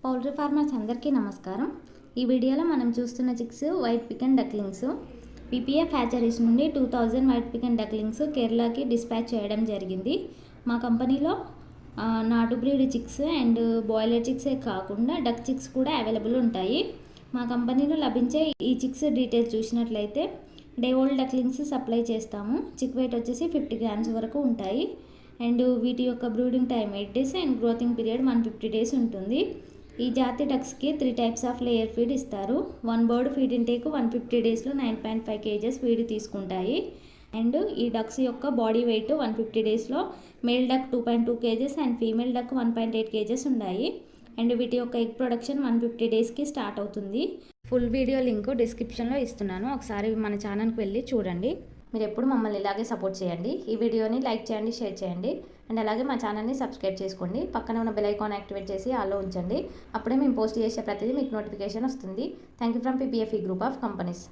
Poultry farmers అందరికీ నమస్కారం. ఈ వీడియోలో మనం చూస్తున్న చిక్స్ వైట్ పికెన్ డక్లింగ్స్. పీపీఎఫ్ హ్యాచరీస్ నుండి 2000 వైట్ పికెన్ డక్లింగ్స్ కేరళకి డిస్పాచ్ చేయడం జరిగింది. మా కంపెనీలో నాటు బ్రీడ్ చిక్స్ అండ్ బాయిలర్ చిక్సే కాకుండా డక్ చిక్స్ కూడా అవైలబుల్ ఉంటాయి. మా కంపెనీలో లభించే ఈ చిక్స్ డీటెయిల్స్ చూసినట్లయితే డే ఓల్డ్ డక్లింగ్స్ సప్లై చేస్తాము. చిక్ వెయిట్ వచ్చేసి 50 గ్రామ్స్ వరకు ఉంటాయి. అండ్ వీటి యొక్క brooding time 8 days and growing period 150 days ఉంటుంది. ఈ జాతి డక్స్కి 3 టైప్స్ ఆఫ్ లేయర్ ఫీడ్ ఇస్తారు. 1 బర్డ్ ఫీడ్ ఇంటేక్ 150 డేస్లో 9.5 kgs ఫీడ్ తీసుకుంటాయి. అండ్ ఈ డక్స్ యొక్క బాడీ వెయిట్ 150 డేస్లో male duck 2.2 kgs and female duck 1.8 kgs ఉన్నాయి. అండ్ వీటి యొక్క ఎగ్ ప్రొడక్షన్ 150 డేస్కి స్టార్ట్ అవుతుంది. ఫుల్ వీడియో లింక్ డిస్క్రిప్షన్లో ఇస్తున్నాను, ఒకసారి మన ఛానల్కి వెళ్ళి చూడండి. మీరు ఎప్పుడు మమ్మల్ని ఇలాగే సపోర్ట్ చేయండి. ఈ వీడియోని లైక్ చేయండి, షేర్ చేయండి అండ్ అలాగే మా ఛానల్ని సబ్స్క్రైబ్ చేసుకోండి. పక్కన ఉన్న బెల్ ఐకాన్ యాక్టివేట్ చేసి ఆల్లో ఉంచండి. అప్పుడే మేము పోస్ట్ చేసే ప్రతిదీ మీకు నోటిఫికేషన్ వస్తుంది. Thank you from PPF group of companies.